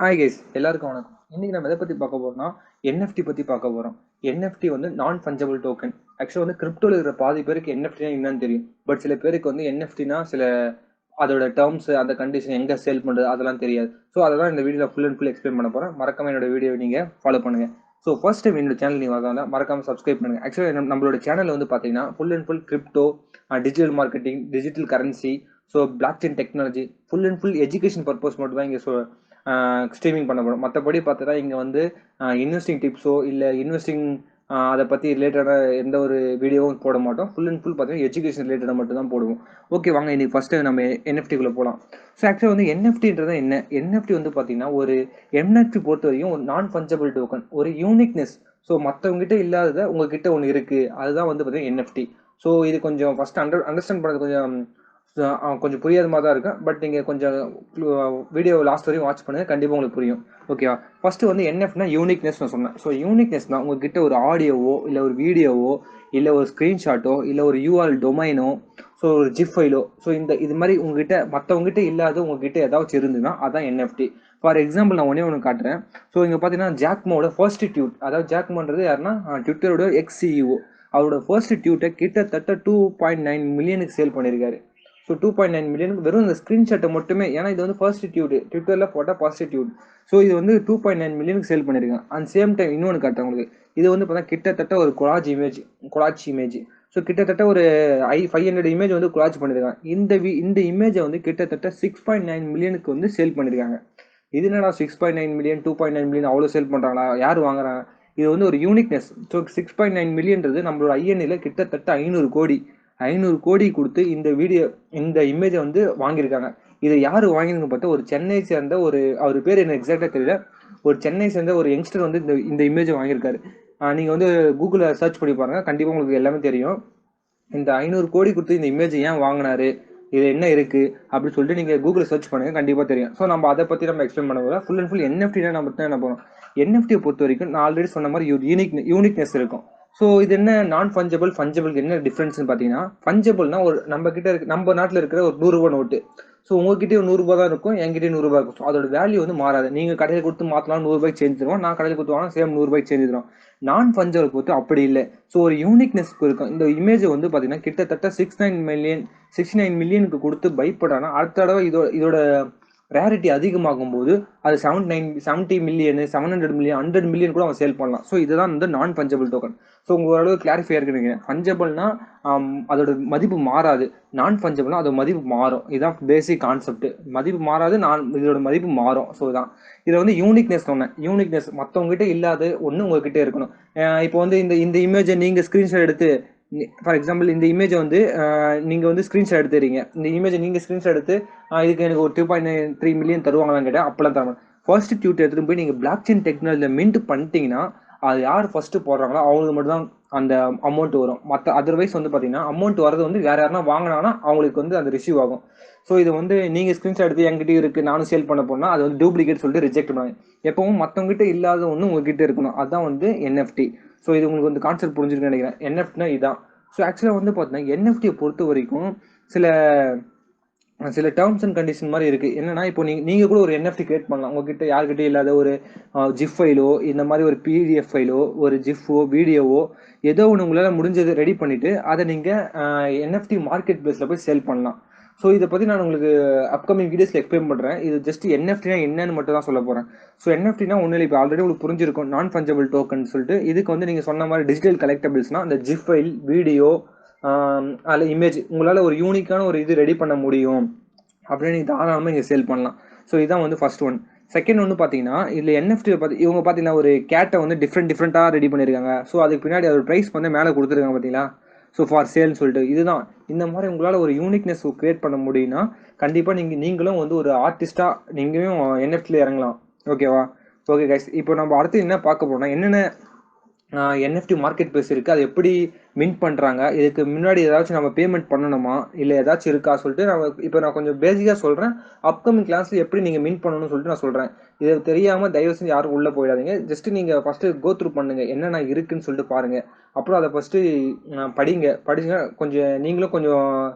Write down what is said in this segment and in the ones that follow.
Hi guys, எல்லாருக்கும் வணக்கம். இன்னைக்கு நம்ம எதை பத்தி பார்க்க போறோம்னா NFT பத்தி பார்க்க போறோம். NFT வந்து நான் ஃபஞ்சபிள் டோக்கன். ஆக்சுவலா வந்து கிரிப்டோல இருக்கிற பாதி பேருக்கு NFTனா என்னன்னு தெரியும். பட் சில பேருக்கு வந்து NFTனா அதோட டேர்ம்ஸ், அந்த கண்டிஷன், எங்க சேல் பண்றது அதெல்லாம் தெரியாது. ஸோ அதெல்லாம் இந்த வீடியோல ஃபுல் அண்ட் ஃபுல் எக்ஸ்பிளைன் பண்ண போறேன். மறக்காம என்னோட வீடியோவை நீங்க ஃபாலோ பண்ணுங்க. ஸோ ஃபர்ஸ்ட் டைம் என்னோட சேனல் நீங்க வரதா மறக்காம சப்ஸ்கிரைப் பண்ணுங்க. ஆக்சுவலா நம்மளோட சேனல் வந்து பாத்தீங்கன்னா full and full crypto, digital marketing, digital currency, so block chain technology, full and full education purpose மட்டும் தான் இங்கே ஸ்ட்ரீமிங் பண்ணப்படும். மற்றபடி பார்த்தா இங்கே வந்து இன்வெஸ்டிங் டிப்ஸோ இல்லை இன்வெஸ்டிங் அதை பற்றி ரிலேட்டடான எந்த ஒரு வீடியோவும் போட மாட்டோம். ஃபுல் அண்ட் ஃபுல் பார்த்தீங்கன்னா எஜுகேஷன் ரிலேட்டடாக மட்டும் தான் போடுவோம். ஓகே, வாங்க இன்னைக்கு ஃபஸ்ட்டு நம்ம என்எஃப்டிக்குள்ளே போகலாம். ஸோ ஆக்சுவலாக வந்து என்எஃப்டின்றது என்ன? என்எஃப்டி வந்து பார்த்தீங்கன்னா ஒரு என்எஃப்டி பொறுத்த வரைக்கும் ஒரு நான் ஃபஞ்சபிள் டோக்கன், ஒரு யூனிக்னஸ். ஸோ மற்றவங்ககிட்ட இல்லாததை உங்ககிட்ட ஒன்று இருக்குது, அதுதான் வந்து பார்த்தீங்கன்னா என்எஃப்டி. ஸோ இது கொஞ்சம் ஃபஸ்ட்டு அண்டர்ஸ்டாண்ட் பண்ணுறது கொஞ்சம் புரியாத மாதிரி தான் இருக்கும். பட் நீங்கள் கொஞ்சம் வீடியோ லாஸ்ட் வரையும் வாட்ச் பண்ணுங்கள், கண்டிப்பாக உங்களுக்கு புரியும். ஓகேவா? ஃபஸ்ட்டு வந்து என்எஃப்னா யூனிக்னஸ் நான் சொன்னேன். ஸோ யூனிக்னஸ்னால் உங்ககிட்ட ஒரு ஆடியோவோ இல்லை ஒரு வீடியோவோ இல்லை ஒரு ஸ்க்ரீன்ஷாட்டோ இல்லை ஒரு யூஆர்எல் டொமைனோ, ஸோ ஒரு ஜிப் ஃபைலோ, ஸோ இது மாதிரி உங்ககிட்ட மற்றவங்ககிட்ட இல்லாத உங்ககிட்ட ஏதாச்சும் இருந்துன்னா அதான் என்எஃப்டி. ஃபார் எக்ஸாம்பிள் நான் ஒன்று காட்டுறேன். ஸோ இங்கே பார்த்தீங்கன்னா ஜாக்மோட ஃபர்ஸ்ட் ட்வீட், அதாவது ஜாக்மோன்றது யாருன்னா ட்விட்டரோட எக்ஸ்-சிஇஓ. அவரோட ஃபர்ஸ்ட் ட்வீட்டை கிட்டத்தட்ட 2.9 மில்லியனுக்கு சேல் பண்ணியிருக்காரு. ஸோ 2.9 மில்லியனுக்கு வெறும் இந்த ஸ்க்ரீன்ஷாட்டை மட்டுமே, ஏன்னா இது வந்து ஃபர்ஸ்ட் ட்விட்டரில் போட்டால் ஃபர்ஸ்ட் ட்வீட். ஸோ இது வந்து 2.9 மில்லியனுக்கு சேல் பண்ணியிருக்காங்க. அண்ட் சேம் டைம் இன்னொன்று காட்டுறேன் உங்களுக்கு. இது வந்து பார்த்தா கிட்டத்தட்ட ஒரு கொலாஜ் இமேஜ். ஸோ கிட்டத்தட்ட ஒரு 500 இமேஜ் வந்து கொலாஜ் பண்ணியிருக்காங்க. இந்த இமேஜை வந்து கிட்டத்தட்ட 6.9 மில்லியனுக்கு வந்து சேல் பண்ணியிருக்காங்க. இது என்னடா 6.9 மில்லியன் 2.9 மில்லியன் அவ்வளோ சேல் பண்ணுறாங்களா, யார் வாங்குறாங்க? இது வந்து ஒரு யூனிக்னஸ். ஸோ 6.9 மில்லியன்றது நம்மளோட ஐஎன்ஏல கிட்டத்தட்ட 500 கோடி கொடுத்து இந்த இமேஜை வந்து வாங்கியிருக்காங்க. இதை யார் வாங்கினு பார்த்தா ஒரு சென்னை சேர்ந்த அவர் பேர் என்ன எக்ஸாக்டாக தெரியல, ஒரு சென்னை சேர்ந்த ஒரு யங்ஸ்டர் வந்து இந்த இமேஜை வாங்கியிருக்காரு. நீங்கள் வந்து கூகுளில் சர்ச் பண்ணி பாருங்க, கண்டிப்பாக உங்களுக்கு எல்லாமே தெரியும். இந்த 500 கோடி கொடுத்து இந்த இமேஜ் ஏன் வாங்கினாரு, இது என்ன இருக்கு அப்படின்னு சொல்லிட்டு நீங்க கூகுளில் சர்ச் பண்ணுங்க, கண்டிப்பா தெரியும். ஸோ நம்ம அதை பத்தி நம்ம எக்ஸ்பிளைன் பண்ண போகிறோம். ஃபுல் அண்ட் ஃபுல் என்எஃப்டினா நம்ம என்ன போகிறோம். என்எஃப்டியை பொறுத்த வரைக்கும் நான் ஆல்ரெடி சொன்ன மாதிரி யூனிக்னஸ் இருக்கும். ஸோ இது என்ன நான் ஃபஞ்சபிள் என்ன டிஃப்ரென்ஸ்னு பார்த்தீங்கன்னா, ஃபஞ்சபிள்னா ஒரு நம்ம நாட்டில் இருக்கிற ஒரு 100 ரூபா நோட்டு. ஸோ உங்ககிட்ட 100 ரூபா தான் இருக்கும், என்கிட்ட 100 ரூபா இருக்கும். ஸோ அதோட வேல்யூ வந்து மாறாது. நீங்க கடையில் கொடுத்து மாற்றலாம், 100 ரூபாய்க்கு சேஞ்ச் தருவோம். நான் கடையில் கொடுத்து வாங்க, சேம் 100 ரூபாய்க்கு சேஞ்ச் தருவோம். நான் ஃபஞ்சபிள் பொறுத்து அப்படி இல்லை. ஸோ ஒரு யூனிக்னஸ் இருக்கும். இந்த இமேஜ் வந்து பார்த்தீங்கன்னா கிட்டத்தட்ட 69 மில்லியனுக்கு கொடுத்து பயப்படானா அடுத்த தடவை இதோட ரேரிட்டி அதிகமாகும் போது அது 70 மில்லியன், 700 மில்லியன், 100 மில்லியன் கூட அவன் சேல் பண்ணலாம். ஸோ இதுதான் வந்து நான் ஃபஞ்சபிள் டோக்கன். ஸோ உங்க ஓரளவு கிளாரிஃபை இருக்குங்க. ஃபஞ்சபிள்னா அதோட மதிப்பு மாறாது, நான் ஃபஞ்சபிள்னா அதோட மதிப்பு மாறும். இதுதான் பேசிக் கான்செப்ட். மதிப்பு மாறாது, இதோட மதிப்பு மாறும். ஸோ இதான் இதில் வந்து யூனிக்னஸ் சொன்னேன். யூனிக்னஸ் மற்றவங்ககிட்ட இல்லாத ஒன்று உங்ககிட்ட இருக்கணும். இப்போ வந்து இந்த இமேஜை நீங்கள் ஸ்க்ரீன்ஷாட் எடுத்து, ஃபார் எக்ஸாம்பிள் இந்த இமேஜை வந்து நீங்கள் வந்து ஸ்க்ரீன்ஷாட் எடுத்துறீங்க. இந்த இமேஜை நீங்கள் ஸ்க்ரீன்ஷாட் எடுத்து இதுக்கு எனக்கு ஒரு 2.3 மில்லியன் தருவாங்களான்னு கேட்டால் அப்பெல்லாம் தரணும். ஃபர்ஸ்ட் ட்வீட் எடுத்துகிட்டு போய் நீங்கள் பிளாக் செயின் டெக்னாலஜியில் மின்ட் பண்ணிட்டீங்கன்னா அது யார் ஃபர்ஸ்ட் போடுறாங்களோ அவங்களுக்கு மட்டும் தான் அந்த அமௌண்ட் வரும். மற்ற அதர்வைஸ் வந்து பார்த்தீங்கன்னா அமௌண்ட் வரது வந்து வேற யாருன்னா வாங்கினாங்கன்னா அவங்களுக்கு வந்து அந்த ரிசீவ் ஆகும். ஸோ இது வந்து நீங்கள் ஸ்க்ரீன்ஷாட் எடுத்து என்கிட்ட இருக்குது நானும் சேல் பண்ண போனால் அது வந்து டூப்ளிகேட் சொல்லிட்டு ரிஜெக்ட் பண்ணுவாங்க. எப்பவும் மற்றவங்ககிட்ட இல்லாத ஒன்று உங்ககிட்ட இருக்கணும், அதுதான் வந்து என்எஃப்டி. ஸோ இது உங்களுக்கு வந்து கான்செப்ட் புரிஞ்சிருக்குன்னு நினைக்கிறேன். என்எஃப்டினா இதுதான். ஸோ ஆக்சுவலாக வந்து பார்த்தீங்கன்னா என்எஃப்டியை பொறுத்த வரைக்கும் சில டேர்ம்ஸ் அண்ட் கண்டிஷன் மாதிரி இருக்குது. என்னன்னா இப்போ நீங்கள் கூட ஒரு என்எஃப்டி கிரியேட் பண்ணலாம். உங்ககிட்ட யார்கிட்ட இல்லாத ஒரு ஜிப் ஃபைலோ, இந்த மாதிரி ஒரு பிடிஎஃப் ஃபைலோ, ஒரு ஜிஃபோ, வீடியோவோ ஏதோ ஒன்று உங்களால் முடிஞ்சதை ரெடி பண்ணிவிட்டு அதை நீங்கள் என்எஃப்டி மார்க்கெட் பிளேஸில் போய் சேல் பண்ணலாம். ஸோ இதை பற்றி நான் உங்களுக்கு அப்கமிங் வீடியோஸில் எக்ஸ்பிளைன் பண்ணுறேன். இது ஜஸ்ட் என்எஃப்டினா என்னன்னு மட்டும் தான் சொல்ல போகிறேன். ஸோ என்எஃப்டினா ஒன்றும் இல்லை, இப்போ ஆல்ரெடி உங்களுக்கு புரிஞ்சிருக்கும், நான் ஃபஞ்சபிள் டோக்கன் சொல்லிட்டு. இதுக்கு வந்து நீங்கள் சொன்ன மாதிரி டிஜிட்டல் கலெக்டபிள்ஸ்னால் அந்த ஜிப் ஃபைல், வீடியோ, அதில் இமேஜ் உங்களால் ஒரு யூனிக்கான ஒரு இது ரெடி பண்ண முடியும் அப்படின்னு நீங்கள் தாராளமாக இங்கே சேல் பண்ணலாம். ஸோ இதான் வந்து ஃபர்ஸ்ட் ஒன். செகண்ட் ஒன்று பார்த்தீங்கன்னா இதில் என்எஃப்டி இவங்க பார்த்தீங்கன்னா ஒரு கேட்டை வந்து டிஃப்ரெண்ட்டாக ரெடி பண்ணியிருக்காங்க. ஸோ அதுக்கு பின்னாடி அதோட ப்ரைஸ் வந்து மேலே கொடுத்துருக்காங்க பார்த்தீங்களா. ஸோ ஃபார் சேல்னு சொல்லிட்டு இதுதான். இந்த மாதிரி உங்களால் ஒரு யூனிக்னஸ் கிரியேட் பண்ண முடியும்னா கண்டிப்பாக நீங்களும் வந்து ஒரு ஆர்டிஸ்ட்டாக நீங்களும் என்எஃப்டியில் இறங்கலாம். ஓகேவா? ஓகே கைஸ், இப்போ நம்ம அடுத்து என்ன பார்க்க போனால் என்னென்ன என்எஃப்டி மார்க்கெட் பிளேஸ் இருக்குது, அது எப்படி மின்ட் பண்ணுறாங்க, இதுக்கு முன்னாடி ஏதாச்சும் நம்ம பேமெண்ட் பண்ணணுமா இல்லை ஏதாச்சும் இருக்கா சொல்லிட்டு நான் கொஞ்சம் பேசிக்காக சொல்கிறேன். அப்கமிங் கிளாஸில் எப்படி நீங்கள் மின்ட் பண்ணணும்னு சொல்லிட்டு நான் சொல்கிறேன். இதை தெரியாமல் தயவு செஞ்சு யாரும் உள்ளே போயிடாதீங்க. ஜஸ்ட்டு நீங்கள் ஃபஸ்ட்டு கோ த்ரூ பண்ணுங்கள், என்னென்ன இருக்குன்னு சொல்லிட்டு பாருங்கள். அப்புறம் அதை ஃபஸ்ட்டு படிச்சுங்க. நீங்களும் கொஞ்சம்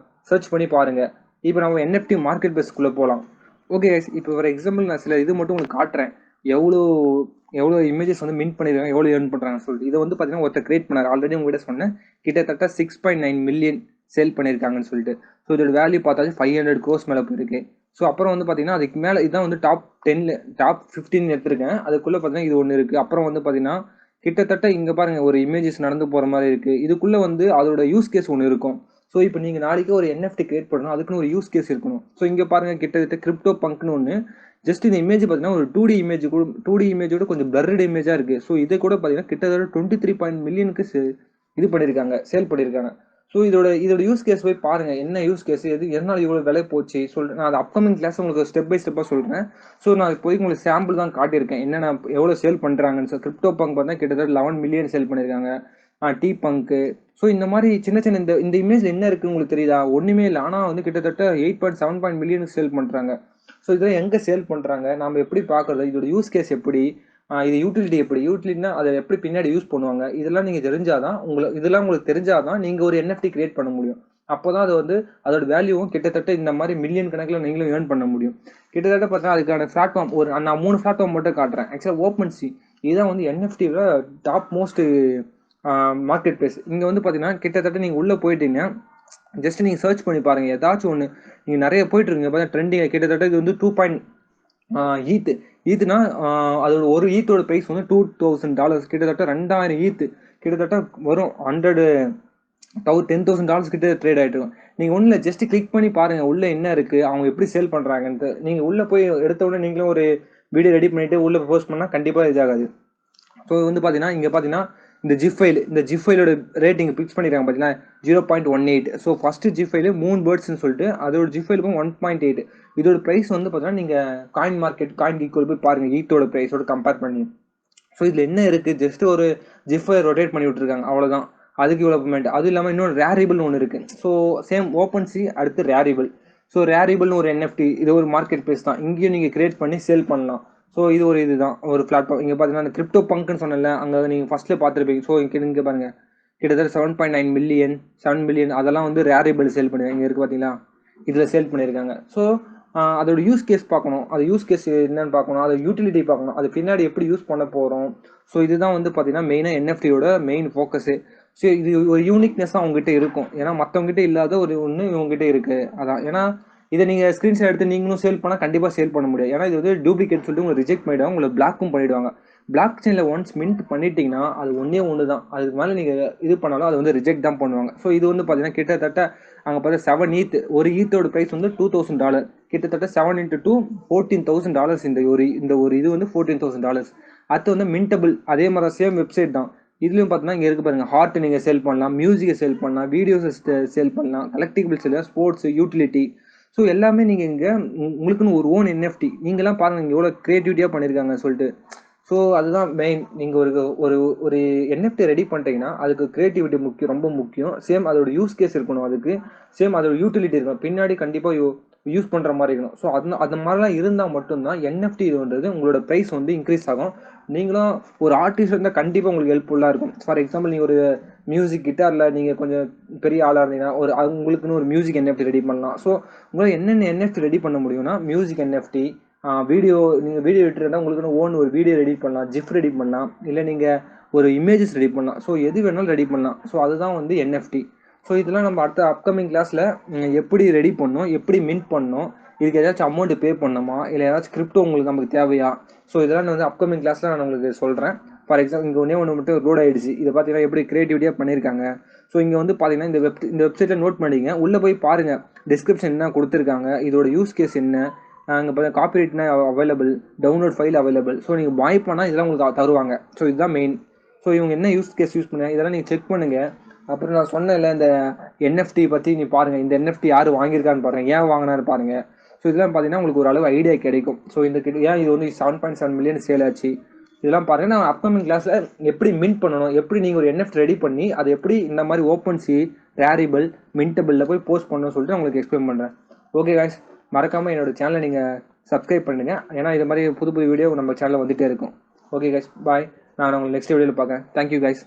சர்ச் பண்ணி பாருங்கள். இப்போ நம்ம என்எஃப்டி மார்க்கெட் பிளேஸ்க்குள்ளே போகலாம். ஓகே கைஸ், இப்போ ஃபார் எக்ஸாம்பிள் நான் சில இது மட்டும் உங்களுக்கு காட்டுறேன். எவ்வளோ எவ்வளோ இமேஜஸ் வந்து மின்ட் பண்ணிருக்காங்க, எவ்வளோ ஏர்ன் பண்ணுறாங்கன்னு சொல்லிட்டு. இதை வந்து பார்த்தீங்கன்னா ஒருத்தர் கிரியேட் பண்ணார். ஆல்ரெடி உங்ககிட்ட சொன்னேன், கிட்டத்தட்ட 6.9 மில்லியன் சேல் பண்ணியிருக்காங்கன்னு சொல்லிட்டு. ஸோ இதோட வேல்யூ பார்த்தாலும் 500 crores மேலே போயிருக்கு. ஸோ அப்புறம் வந்து பார்த்தீங்கன்னா அதுக்கு மேலே இதான் வந்து டாப் 10 டாப் 15 எடுத்திருக்கேன். அதுக்குள்ளே பார்த்தீங்கன்னா இது ஒன்று இருக்குது. அப்புறம் வந்து பார்த்தீங்கன்னா கிட்டத்தட்ட இங்கே பாருங்க ஒரு இமேஜஸ் நடந்து போகிற மாதிரி இருக்குது. இதுக்குள்ளே வந்து அதோட யூஸ் கேஸ் ஒன்று இருக்கும். ஸோ இப்போ நீங்கள் நாளைக்கு ஒரு NFT கிரியேட் பண்ணணும், அதுக்குன்னு ஒரு யூஸ் கேஸ் இருக்கணும். ஸோ இங்கே பாருங்க கிட்டத்தட்ட கிரிப்டோ பங்க்னு ஒன்று. ஜஸ்ட் இந்த இமேஜ் பார்த்தீங்கன்னா ஒரு 2D இமேஜ் கூட 2D இமேஜோட கொஞ்சம் பிளர்டு இமேஜாக இருக்குது. ஸோ இதை கூட பார்த்தீங்கன்னா கிட்டத்தட்ட 23 மில்லியனுக்கு இது பண்ணியிருக்காங்க, சேல் பண்ணியிருக்காங்க. ஸோ இதோட யூஸ் கேஸ் போய் பாருங்க, என்ன யூஸ் கேஸ், எதனால இவ்வளோ விலை போச்சு சொல்லிட்டு நான் அது அப்கமிங் கிளாஸ் உங்களுக்கு ஸ்டெப் பை ஸ்டெப்பாக சொல்கிறேன். ஸோ நான் போய் உங்களுக்கு சாம்பிள் தான் காட்டியிருக்கேன், என்னென்ன எவ்வளோ சேல் பண்ணுறாங்கன்னு. சார் கிரிப்டோ பங்க் பார்த்தா கிட்டத்தட்ட 11 மில்லியன் சேல் பண்ணியிருக்காங்க. Tea bunk. ஸோ இந்த மாதிரி சின்ன சின்ன இந்த இமேஜ் என்ன இருக்குன்னு உங்களுக்கு தெரியுதா? ஒன்றுமே இல்லை. ஆனால் வந்து கிட்டத்தட்ட 8.7 மில்லியனுக்கு சேல் பண்ணுறாங்க. ஸோ இதெல்லாம் எங்கே சேல் பண்ணுறாங்க, நம்ம எப்படி பார்க்குறது, இதோட யூஸ் கேஸ் எப்படி, இது யூட்டிலிட்டி எப்படி, யூட்டிலிட்டினா அதை எப்படி பின்னாடி யூஸ் பண்ணுவாங்க, இதெல்லாம் நீங்கள் தெரிஞ்சாதான் உங்களுக்கு தெரிஞ்சாதான் நீங்கள் ஒரு NFT கிரியேட் பண்ண முடியும். அப்போதான் அது வந்து அதோட வேல்யூவும் கிட்டத்தட்ட இந்த மாதிரி மில்லியன் கணக்கில் நீங்களும் ஏர்ன் பண்ண முடியும். கிட்டத்தட்ட பார்த்தா அதுக்கான பிளாட்ஃபார்ம் நான் 3 பிளாட்ஃபார்ம் மட்டும் காட்டுறேன். ஆக்சுவலாக ஓப்பன்சி இதுதான் வந்து NFTல டாப் மோஸ்ட் மார்க்கெட் பிளேஸ். இங்கே வந்து பார்த்தீங்கன்னா கிட்டத்தட்ட நீங்கள் உள்ளே போயிட்டீங்கன்னா ஜஸ்ட் நீங்கள் சர்ச் பண்ணி பாருங்கள், ஏதாச்சும் ஒன்று நீங்கள் நிறைய போயிட்டு இருக்கீங்க பார்த்தா ட்ரெண்டிங். கிட்டத்தட்ட இது வந்து 2 ஈத்துனா அதோட ஒரு ஈத்தோட ப்ரைஸ் வந்து $2,000, கிட்டத்தட்ட 2000 ஈத்து கிட்டத்தட்ட வரும். 10,000 கிட்ட ட்ரேட் ஆகிட்டு இருக்கும். நீங்கள் ஒன்றும் இல்லை, ஜஸ்ட் கிளிக் பண்ணி பாருங்கள் உள்ளே என்ன இருக்குது, அவங்க எப்படி சேல் பண்ணுறாங்கன்ட்டு. நீங்கள் உள்ளே போய் எடுத்த உடனே நீங்களும் ஒரு வீடியோ ரெடி பண்ணிவிட்டு உள்ளே போஸ்ட் பண்ணால் கண்டிப்பாக இதாகாது. ஸோ வந்து பார்த்தீங்கன்னா இங்கே பார்த்தீங்கன்னா இந்த ஜிப் ஃபைலோட ரேட்டிங் ஃபிக்ஸ் பண்ணிடுறாங்க பார்த்தீங்கன்னா 0.18. ஸோ ஃபஸ்ட்டு ஜிப் ஃபைலு 3 பேர்ட்ஸ்ன்னு சொல்லிட்டு அதோட ஜிப் ஃபைல் 1.8. இதோட ப்ரைஸ் வந்து பார்த்தீங்கன்னா நீங்கள் காயின் கீக்குள்ள போய் பாருங்கள் ஈத்தோட ப்ரைஸோட கம்பேர் பண்ணி. ஸோ இதில் என்ன இருக்குது, ஜஸ்ட் ஒரு ஜிப் ஃபைல் ரொட்டேட் பண்ணி விட்டுருக்காங்க, அவ்வளோதான். அதுக்கு இவ்வளோ பேமெண்ட். அது இல்லாமல் இன்னொரு ரேரிபிள்னு ஒன்று இருக்குது. ஸோ சேம் ஓப்பன்சி அடுத்து ரேரிபிள். ஸோ ரேரிபிள்னு ஒரு NFT, இது ஒரு மார்க்கெட் பிளேஸ் தான். இங்கேயும் நீங்கள் கிரியேட் பண்ணி சேல் பண்ணலாம். ஸோ இது இதுதான் ஒரு பிளாட்ஃபார்ம். இங்கே பார்த்தீங்கன்னா அந்த கிரிப்டோ பங்க்னு சொன்னல, அங்கே நீங்கள் ஃபஸ்ட்டில் பார்த்துருப்பீங்க. ஸோ இங்கே பாருங்கள் கிட்டத்தட்ட 7.9 மில்லியன் 7 மில்லியன் அதெல்லாம் வந்து ரேரிபிள் சேல் பண்ணிருக்காங்க. இங்கே இருக்குது பார்த்தீங்களா, இதில் சேல் பண்ணியிருக்காங்க. ஸோ அதோட யூஸ் கேஸ் பார்க்கணும், அது யூஸ் கேஸ் என்னன்னு பார்க்கணும், அது யூட்டிலிட்டி பார்க்கணும், அது பின்னாடி எப்படி யூஸ் பண்ண போகிறோம். ஸோ இதுதான் வந்து பார்த்தீங்கன்னா மெயினாக NFTயோட மெயின் ஃபோக்கஸு. ஸோ இது ஒரு யூனிக்னஸ் தான் அவங்ககிட்ட இருக்கும். ஏன்னா மற்றவங்ககிட்ட இல்லாத ஒன்று இவங்ககிட்ட இருக்குது. அதான் ஏன்னா இதை நீங்கள் ஸ்க்ரீன்ஷாட் எடுத்து நீங்களும் சேல் பண்ணால் கண்டிப்பாக சேல் பண்ண முடியாது. ஏன்னா இது வந்து டூப்ளிகேட் சொல்லிட்டு உங்களுக்கு ரிஜெக்ட் பண்ணிவிடுவாங்க, உங்களை பிளாக்கும் பண்ணிவிடுவாங்க. பிளாக் செயினில் ஒன்ஸ் மின்ட் பண்ணிட்டீங்கன்னா அது ஒன்று தான். அதுக்கு மேலே நீங்கள் இது பண்ணாலும் அது வந்து ரிஜெக்ட் தான் பண்ணுவாங்க. ஸோ இது வந்து பார்த்தீங்கன்னா கிட்டத்தட்ட அங்கே பார்த்தா 7 ஈத். ஒரு ஈத்தோட ப்ரைஸ் வந்து $2,000. கிட்டத்தட்ட 7 × 2 $14,000. இந்த ஒரு இது வந்து $14,000. அடுத்து வந்து மின்டபிள், அதே மாதிரி சேம் வெப்சைட் தான். இதுலையும் பார்த்தீங்கன்னா இங்கே இருக்கு பாருங்கள், ஹார்ட் நீங்கள் சேல் பண்ணலாம், மியூசிக்கை சேல் பண்ணலாம், வீடியோஸை சேல் பண்ணலாம், கலெக்டிபிள்ஸ் இல்லை, ஸ்போர்ட்ஸ், யூட்டிலிட்டி. ஸோ எல்லாமே நீங்கள் இங்கே உங்களுக்குன்னு ஒரு ஓன் NFT. நீங்களாம் பாருங்கள் இங்கே எவ்வளோ க்ரியேட்டிவிட்டியாக பண்ணியிருக்காங்க சொல்லிட்டு. ஸோ அதுதான் மெயின். நீங்கள் ஒரு NFT ரெடி பண்ணிட்டீங்கன்னா அதுக்கு க்ரியேட்டிவிட்டி ரொம்ப முக்கியம். சேம் அதோட யூஸ் கேஸ் இருக்கணும், அதுக்கு சேம் அதோட யூட்டிலிட்டி இருக்கணும், பின்னாடி கண்டிப்பாக யூஸ் பண்ணுற மாதிரி இருக்கணும். ஸோ அந்த மாதிரிலாம் இருந்தால் மட்டும்தான் NFT இதுன்றது உங்களோட ப்ரைஸ் வந்து இன்க்ரீஸ் ஆகும். நீங்களும் ஒரு ஆர்டிஸ்ட் இருந்தால் கண்டிப்பாக உங்களுக்கு ஹெல்ப்ஃபுல்லாக இருக்கும். ஃபார் எக்ஸாம்பிள் நீங்கள் ஒரு மியூசிக் கிட்டாரில் நீங்கள் கொஞ்சம் பெரிய ஆளாக இருந்தீங்கன்னா உங்களுக்குன்னு ஒரு மியூசிக் NFT ரெடி பண்ணலாம். ஸோ உங்களால் என்னென்ன NFT ரெடி பண்ண முடியும்னா மியூசிக் NFT, நீங்கள் வீடியோ எடிட்டர் இருந்தால் உங்களுக்குன்னு ஓன் ஒரு வீடியோ ரெடி பண்ணலாம், ஜிஃப் ரெடி பண்ணலாம், இல்லை நீங்கள் ஒரு இமேஜஸ் ரெடி பண்ணலாம். ஸோ எது வேணாலும் ரெடி பண்ணலாம். ஸோ அதுதான் வந்து NFT. ஸோ இதெல்லாம் நம்ம அடுத்த அப்கமிங் கிளாஸில் எப்படி ரெடி பண்ணணும், எப்படி மின்ட் பண்ணணும், இதுக்கு ஏதாச்சும் அமௌண்ட் பே பண்ணணுமா, இல்லை ஏதாச்சும் கிரிப்டோ உங்களுக்கு நமக்கு தேவையா. ஸோ இதெல்லாம் நான் வந்து அப்கமிங் கிளாஸில் நான் உங்களுக்கு சொல்கிறேன். ஃபார் எக்ஸாம்பிள் இங்கே ஒன்று மட்டும் ரோட் ஆகிடுச்சு. இதை பார்த்தீங்கன்னா எப்படி க்ரியேட்டிவிட்டியாக பண்ணியிருக்காங்க. ஸோ இங்கே வந்து பார்த்தீங்கன்னா இந்த வெப்சைட்டில் நோட் பண்ணிங்க, உள்ளே போய் பாருங்கள் டிஸ்கிரிப்ஷன் என்ன கொடுத்துருக்காங்க, இதோட யூஸ் கேஸ் என்ன, அங்கே பார்த்தா காப்பிரைட்னா available, download file available. So நீங்கள் பாய் பண்ணால் இதெல்லாம் உங்களுக்கு தருவாங்க. ஸோ இதுதான் மெயின். ஸோ இவங்க என்ன யூஸ் கேஸ் யூஸ் பண்ணுங்க இதெல்லாம் நீங்கள் செக் பண்ணுங்கள். அப்புறம் நான் சொன்னேன்ல இந்த NFT பற்றி நீ பாருங்கள், இந்த NFT யார் வாங்கியிருக்கான்னு பாருங்கள், ஏன் வாங்கினான்னு பாருங்கள். ஸோ இதெல்லாம் பார்த்தீங்கன்னா உங்களுக்கு ஒரு அளவு ஐடியா கிடைக்கும். ஸோ ஏன் இது வந்து 7.7 மில்லியன் சேல் ஆச்சு இதெல்லாம் பாருங்கள். நான் அப்கமிங் கிளாஸில் எப்படி மின்ட் பண்ணணும், எப்படி நீங்கள் ஒரு NFT ரெடி பண்ணி அதை எப்படி இந்த மாதிரி ஓப்பன்சி, ரேரிபிள், மின்டபிளில் போய் போஸ்ட் பண்ணணும்னு சொல்லிட்டு உங்களுக்கு எக்ஸ்பிளைன் பண்ணுறேன். ஓகே காய்ஸ், மறக்காமல் என்னோடய சேனலை நீங்கள் சப்ஸ்கிரைப் பண்ணுங்கள். ஏன்னா இது மாதிரி புது வீடியோ நம்ம சேனலில் வந்துகிட்டே இருக்கும். ஓகே காய்ஸ், பாய். நான் உங்களுக்கு நெக்ஸ்ட் வீடியோவில் பார்க்குறேன். Thank you guys.